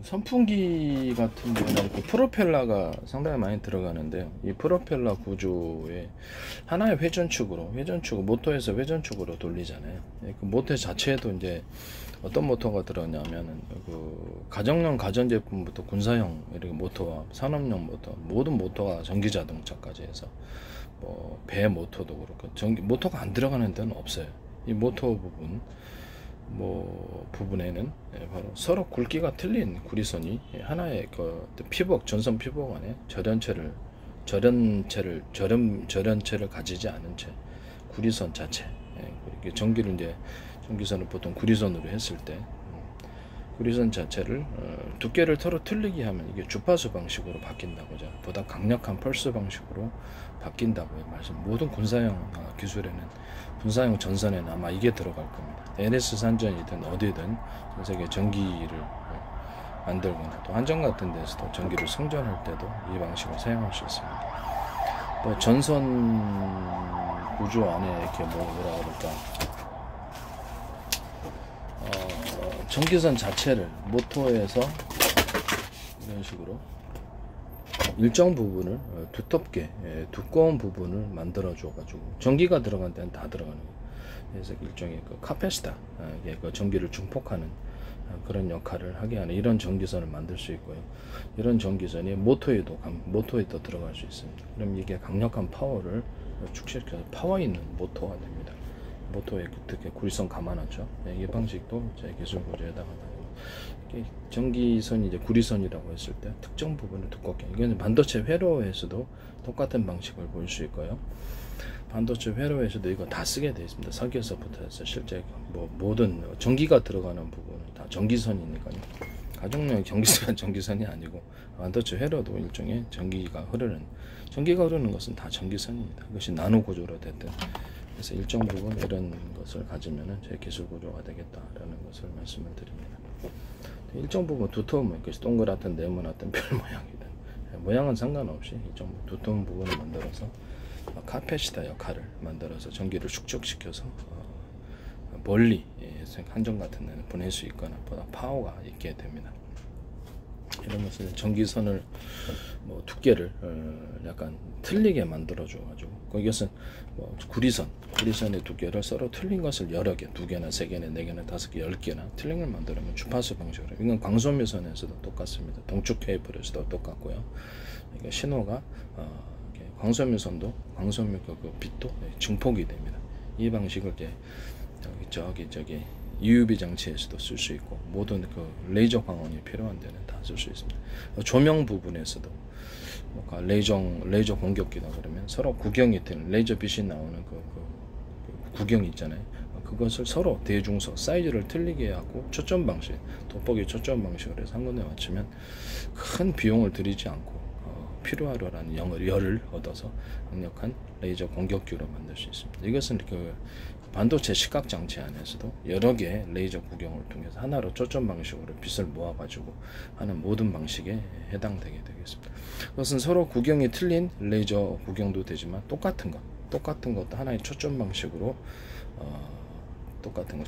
선풍기 같은 경우는 프로펠러가 상당히 많이 들어가는데요. 이 프로펠러 구조에 하나의 회전축으로 모터에서 회전축으로 돌리잖아요. 그 모터 자체에도 이제 어떤 모터가 들어가냐면은 가정용 가전제품부터 군사용 이렇게 모터와 산업용 모터, 모든 모터가 전기 자동차까지 해서 뭐 배 모터도 그렇고 모터가 안 들어가는 데는 없어요. 이 모터 부분에는 바로 서로 굵기가 틀린 구리선이 하나의 전선 피복 안에 절연체를 가지지 않은 채 구리선 자체, 전기선을 보통 구리선으로 했을 때 구리선 자체를 두께를 서로 틀리게 하면 이게 주파수 방식으로 바뀐다고죠. 보다 강력한 펄스 방식으로 바뀐다고 모든 군사용 기술에는, 군사용 전선에는 아마 이게 들어갈 겁니다. NS 산전이든 어디든 전 세계 전기를 만들거나 또 한전 같은 데서도 전기를 성전할 때도 이 방식을 사용할 수 있습니다. 또 전선 구조 안에 이렇게 뭐라 그럴까, 전기선 자체를 모터에서 이런 식으로 일정 부분을 두꺼운 부분을 만들어 줘 가지고 전기가 들어간 데는 다 들어가는 거예요. 그래서 일종의 카패시터, 전기를 증폭하는 그런 역할을 하게 하는 이런 전기선을 만들 수 있고요. 이런 전기선이 모터에도 들어갈 수 있습니다. 그럼 이게 강력한 파워를 축소시켜서 파워 있는 모터가 됩니다. 모터에 특히 구리선 감아놨죠. 이 방식도 제 기술 구조에 해당한다. 전기선이 이제 구리선이라고 했을 때 특정 부분을 두껍게, 이건 반도체 회로에서도 똑같은 방식을 볼 수 있고요. 반도체 회로에서도 이거 다 쓰게 되어 있습니다. 설계서부터 해서 실제 모든 전기가 들어가는 부분은 다 전기선이니까요. 가정용 전기선이 아니고 반도체 회로도 일종의 전기가 흐르는 것은 다 전기선입니다. 그것이 나노 구조로 됐든. 그래서 일정 부분 이런 것을 가지면은 제 기술 구조가 되겠다라는 것을 말씀을 드립니다. 일정 부분 두터우면 그것이 동그랗든 네모나든 별 모양이든 모양은 상관없이 일정 두터운 부분을 만들어서 카패시터 역할을 만들어서 전기를 축적시켜서 멀리 한전 같은 데는 보낼 수 있거나 보다 파워가 있게 됩니다. 이런 것은 전기선을 두께를 약간 틀리게 만들어 줘 가지고, 이것은 구리선의 두께를 서로 틀린 것을 여러 개, 2개나 3개나 4개나 5개, 10개나 틀린 걸 만들면 주파수 방식으로, 이건 광소묘선에서도 똑같습니다. 동축 케이블에서도 똑같고요. 그러니까 신호가 광소묘선도 빛도 증폭이 됩니다. 이 방식을 저기 UV 장치에서도 쓸 수 있고, 모든 레이저 광원이 필요한 데는 다 쓸 수 있습니다. 조명 부분에서도 레이저 공격기다 그러면 서로 구경이 되는 레이저 빛이 나오는 구경 있잖아요. 그것을 서로 대중석 사이즈를 틀리게 하고 돋보기 초점 방식으로 해서 한 군데 맞추면 큰 비용을 들이지 않고 필요하려는 열을 얻어서 강력한 레이저 공격기로 만들 수 있습니다. 이것은 반도체 시각 장치 안에서도 여러 개의 레이저 구경을 통해서 하나로 초점 방식으로 빛을 모아가지고 하는 모든 방식에 해당되게 되겠습니다. 그것은 서로 구경이 틀린 레이저 구경도 되지만 똑같은 것도 하나의 초점 방식으로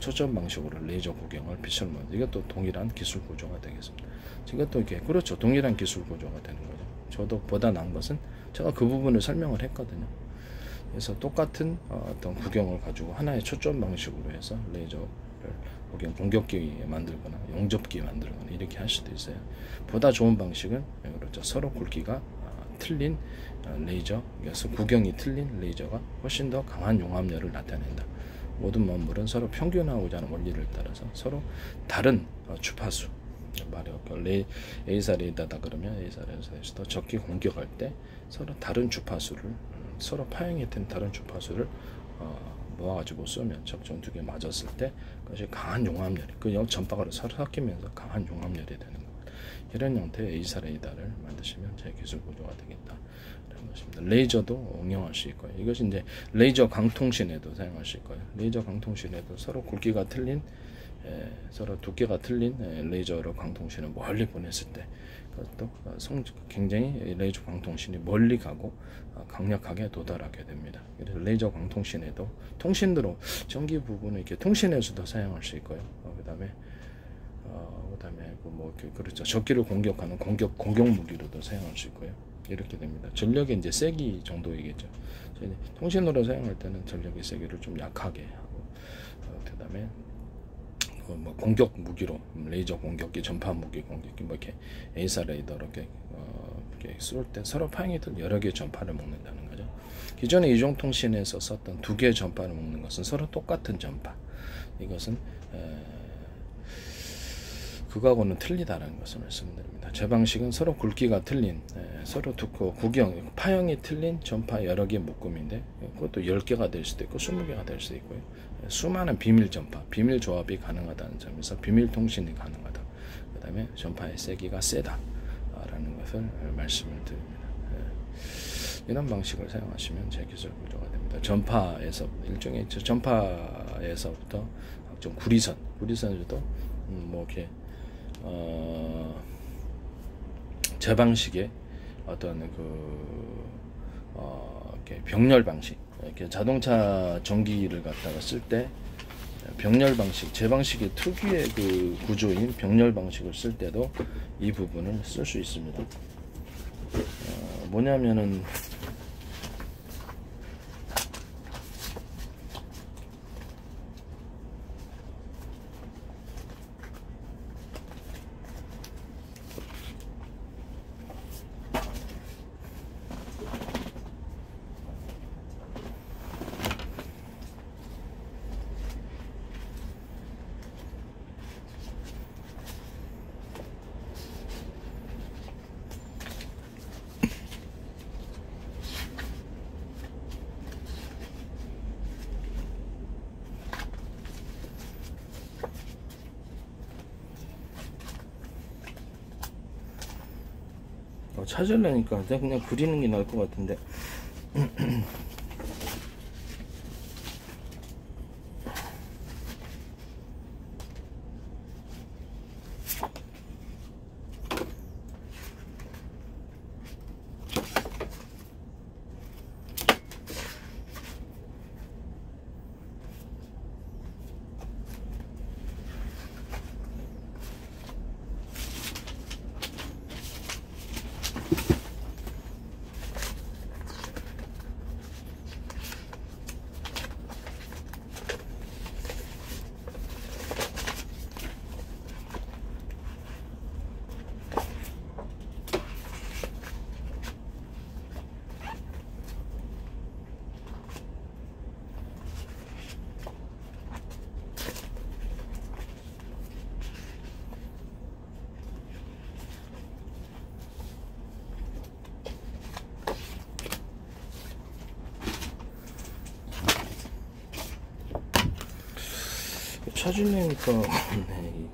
초점 방식으로 레이저 구경을 빛을 모아, 이것도 동일한 기술 구조가 되겠습니다. 이것도 그렇죠. 동일한 기술 구조가 되는 거죠. 저도 보다 나은 것은 제가 그 부분을 설명을 했거든요. 그래서 똑같은 어떤 구경을 가지고 하나의 초점 방식으로 해서 레이저를 공격기 만들거나 용접기 만들거나 이렇게 할 수도 있어요. 보다 좋은 방식은 그렇죠. 서로 굵기가 틀린 레이저, 그래서 구경이 틀린 레이저가 훨씬 더 강한 용압열을 나타낸다. 모든 만물은 서로 평균화하고자 하는 원리를 따라서 서로 다른 주파수, A사 레이더다 그러면 A사 레이더에서도 적기 공격할 때 서로 다른 주파수를, 서로 파형이 된 다른 주파수를 모아가지고 쏘면 적정 2개 맞았을 때 그것이 강한 용압열이 전파가 서로 섞이면서 강한 용압열이 되는 겁니다. 이런 형태의 A사 레이더를 만드시면 제 기술 구조가 되겠다라는 것입니다. 레이저도 응용할 수 있고요. 이것이 이제 레이저 강통신에도 사용할 수 있고요. 레이저 강통신에도 서로 굵기가 틀린, 서로 두께가 틀린 레이저로 광통신을 멀리 보냈을 때 그것도 굉장히 레이저 광통신이 멀리 가고 강력하게 도달하게 됩니다. 그래서 레이저 광통신에도 통신으로 전기 부분을 이렇게 통신에서도 사용할 수 있고요. 그 다음에 그다음에 그렇죠. 적기를 공격하는 공격 무기로도 사용할 수 있고요. 이렇게 됩니다. 전력이 이제 세기 정도이겠죠. 통신으로 사용할 때는 전력의 세기를 좀 약하게 하고, 그다음에 공격 무기로 레이저 공격기, 전파 무기 공격기, 이렇게 에이사 레이더 이렇게 쏠 때 서로 파형이들 여러 개의 전파를 먹는다는 거죠. 기존의 이종통신에서 썼던 두 개의 전파를 먹는 것은 서로 똑같은 전파. 이것은 그거하고는 틀리다라는 것을 말씀드립니다. 제 방식은 서로 굵기가 틀린, 서로 두꺼 파형이 틀린 전파 여러 개 묶음인데, 그것도 10개가 될 수도 있고 20개가 될 수도 있고요. 수많은 비밀 전파, 비밀 조합이 가능하다는 점에서 비밀 통신이 가능하다. 그 다음에 전파의 세기가 세다라는 것을 말씀을 드립니다. 이런 방식을 사용하시면 제 기술 구조가 됩니다. 전파에서 일종의 전파에서부터 각종 구리선에도 이렇게 제 방식의 어떤 이렇게 병렬 방식, 이렇게 자동차 전기를 갖다가 쓸 때 병렬 방식, 제 방식의 특유의 그 구조인 병렬 방식을 쓸 때도 이 부분을 쓸 수 있습니다. 뭐냐면은 찾으려니까 그냥 그리는 게 나을 것 같은데. 찾으려니까 네.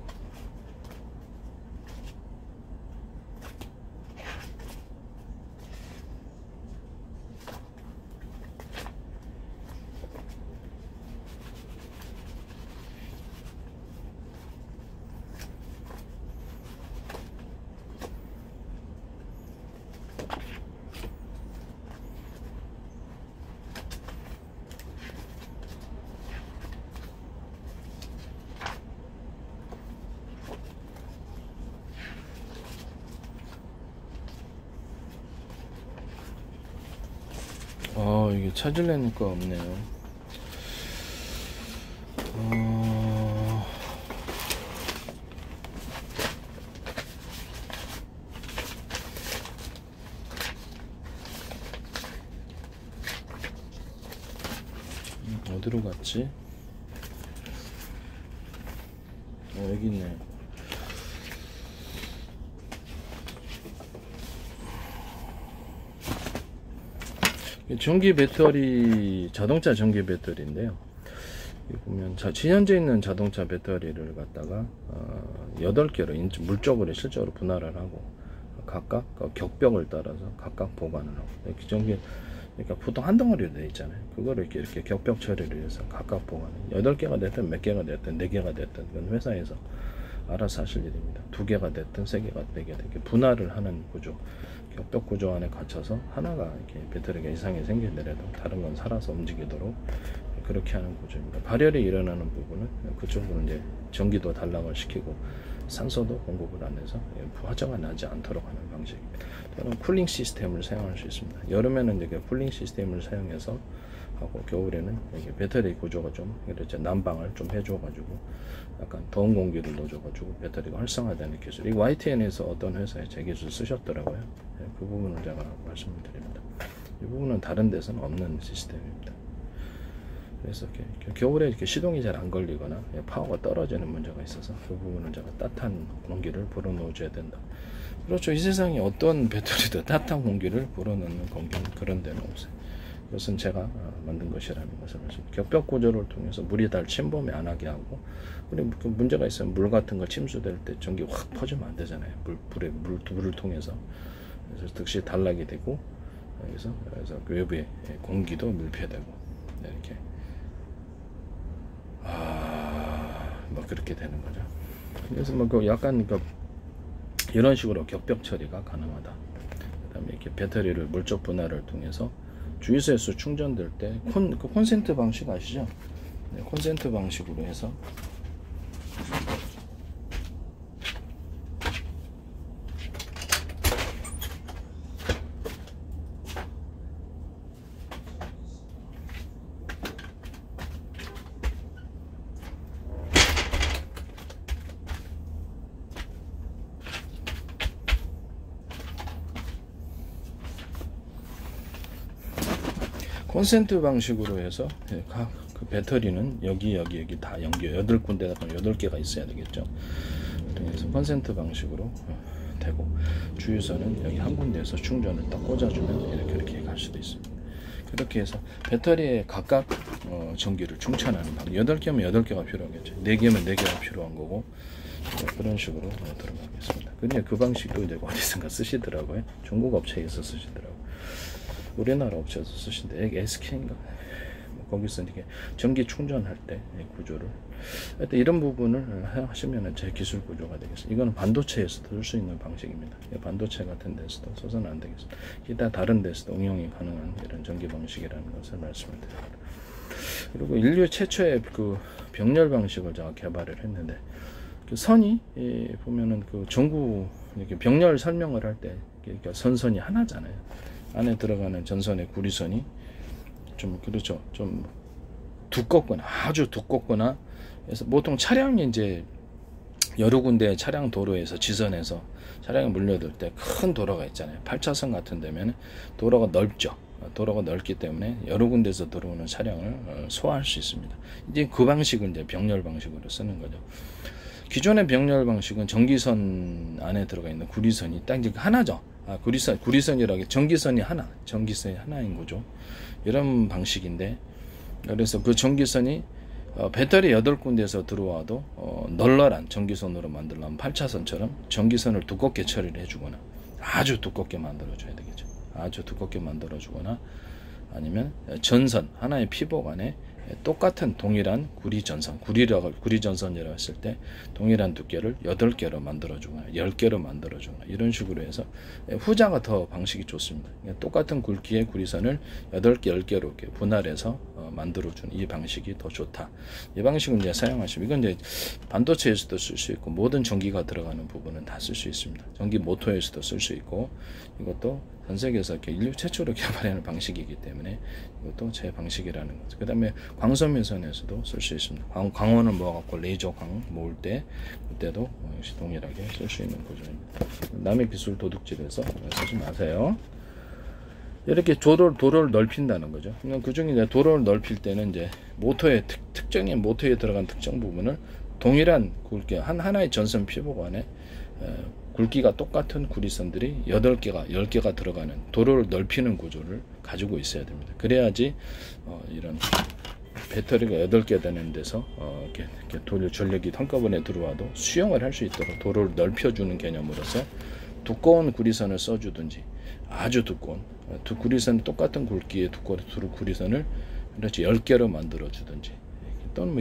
이게 찾으려니까 없네요. 어디로 갔지? 여기 있네. 전기 배터리, 자동차 전기 배터리인데요. 여기 보면 현재 있는 자동차 배터리를 갖다가 8개로 물적으로 실제로 분할을 하고 각각 격벽을 따라서 각각 보관을 하고, 전기 그러니까 보통 한 덩어리로 되어 있잖아요. 그거를 이렇게 격벽 처리를 해서 각각 보관해. 8개가 됐든 몇 개가 됐든 4개가 됐든 그건 회사에서 알아서 하실 일입니다. 2개가 됐든 3개가 4개가 됐든 분할을 하는 구조, 격벽 구조 안에 갇혀서 하나가 이렇게 배터리가 이상이 생기더라도 다른 건 살아서 움직이도록 그렇게 하는 구조입니다. 발열이 일어나는 부분은 그쪽으로 이제 전기도 단락을 시키고 산소도 공급을 안 해서 화재가 나지 않도록 하는 방식입니다. 또는 쿨링 시스템을 사용할 수 있습니다. 여름에는 이렇게 쿨링 시스템을 사용해서 하고, 겨울에는 이렇게 배터리 구조가 좀 이렇게 난방을 좀 해줘가지고 약간 더운 공기를 넣어줘가지고 배터리가 활성화되는 기술. 이 YTN에서 어떤 회사에 제 기술 쓰셨더라고요. 그 부분을 제가 말씀을 드립니다. 이 부분은 다른 데서는 없는 시스템입니다. 그래서 이렇게 겨울에 이렇게 시동이 잘 안 걸리거나 파워가 떨어지는 문제가 있어서 그 부분을 제가 따뜻한 공기를 불어넣어줘야 된다. 그렇죠. 이 세상에 어떤 배터리도 따뜻한 공기를 불어넣는 공기는 그런 데는 없어요. 이것은 제가 만든 것이라는 것을 말씀드립니다. 격벽 구조를 통해서 물이 달 침범이 안 하게 하고, 우리 문제가 있으면 물 같은 거 침수될 때 전기 확 퍼지면 안 되잖아요. 물을 통해서. 그래서 즉시 단락이 되고, 그래서 외부에 공기도 밀폐되고, 이렇게 뭐 그렇게 되는 거죠. 그래서 뭐 약간 이런 식으로 격벽 처리가 가능하다. 그다음에 이렇게 배터리를 물적 분할을 통해서 주유소에서 충전될 때 콘센트 방식 아시죠? 네, 콘센트 방식으로 해서 콘센트 방식으로 해서 각 그 배터리는 여기 다 연결 8군데다 8개가 있어야 되겠죠. 그래서 콘센트 방식으로 되고, 주유소는 여기 한 군데에서 충전을 딱 꽂아주면 이렇게 갈 수도 있습니다. 그렇게 해서 배터리에 각각 전기를 충전하는 방법. 8개면 8개가 필요하겠죠. 4개면 4개가 필요한 거고, 그런 식으로 들어가겠습니다. 근데 그 방식도 이제 어디선가 쓰시더라고요. 중국 업체에서 쓰시더라고요. 우리나라 업체에서 쓰신데 SK인가 거기서 이렇게 전기 충전할 때 구조를, 하여튼 이런 부분을 하시면 제 기술 구조가 되겠습니다. 이거는 반도체에서도 쓸 수 있는 방식입니다. 반도체 같은 데서도 써서는 안 되겠습니다. 기타 다른 데서도 응용이 가능한 이런 전기 방식이라는 것을 말씀을 드립니다. 그리고 인류 최초의 그 병렬 방식을 제가 개발을 했는데, 그 선이 보면은 그 전구 이렇게 병렬 설명을 할 때 그러니까 선선이 하나잖아요. 안에 들어가는 전선의 구리선이 좀 그렇죠. 좀 두껍거나 아주 두껍거나 그래서 보통 차량이 이제 여러 군데 차량 도로에서 지선해서 차량이 물려들 때 큰 도로가 있잖아요. 8차선 같은 데면 도로가 넓죠. 도로가 넓기 때문에 여러 군데서 들어오는 차량을 소화할 수 있습니다. 이제 그 방식을 이제 병렬 방식으로 쓰는 거죠. 기존의 병렬 방식은 전기선 안에 들어가 있는 구리선이 딱 이제 하나죠. 구리선이라고 전기선이 하나인 거죠. 이런 방식인데, 그래서 그 전기선이 배터리 8군데에서 들어와도 널널한 전기선으로 만들려면 8차선처럼 전기선을 두껍게 처리를 해주거나 아주 두껍게 만들어줘야 되겠죠. 아주 두껍게 만들어주거나 아니면 전선 하나의 피복 안에 똑같은 동일한 구리전선이라고 했을 때 동일한 두께를 8개로 만들어주거나 10개로 만들어주거나 이런 식으로 해서 후자가 더 방식이 좋습니다. 똑같은 굵기의 구리선을 8개, 10개로 이렇게 분할해서 만들어주는 이 방식이 더 좋다. 이 방식은 이제 사용하시면, 이건 이제 반도체에서도 쓸 수 있고 모든 전기가 들어가는 부분은 다 쓸 수 있습니다. 전기 모터에서도 쓸 수 있고, 이것도 전 세계에서 이렇게 인류 최초로 개발하는 방식이기 때문에 이것도 제 방식이라는 거죠. 그 다음에 광선면선에서도 쓸 수 있습니다. 광원을 모아갖고 레이저 광 모을 때 그때도 역시 동일하게 쓸 수 있는 구조입니다. 남의 기술 도둑질해서 쓰지 마세요. 이렇게 도로를 넓힌다는 거죠. 그 중에 이제 도로를 넓힐 때는 이제 모터의 특정인 모터에 들어간 특정 부분을 동일한 굵기 하나의 전선 피복 안에 굵기가 똑같은 구리선들이 8개가 10개가 들어가는 도로를 넓히는 구조를 가지고 있어야 됩니다. 그래야지 이런 배터리가 8개 되는 데서 이렇게 전력이 한꺼번에 들어와도 수용을 할 수 있도록 도로를 넓혀주는 개념으로서 두꺼운 구리선을 써주든지, 아주 두꺼운 두 구리선 똑같은 굵기의 두꺼운 구리선을 그렇지 10개로 만들어 주든지, 또는 뭐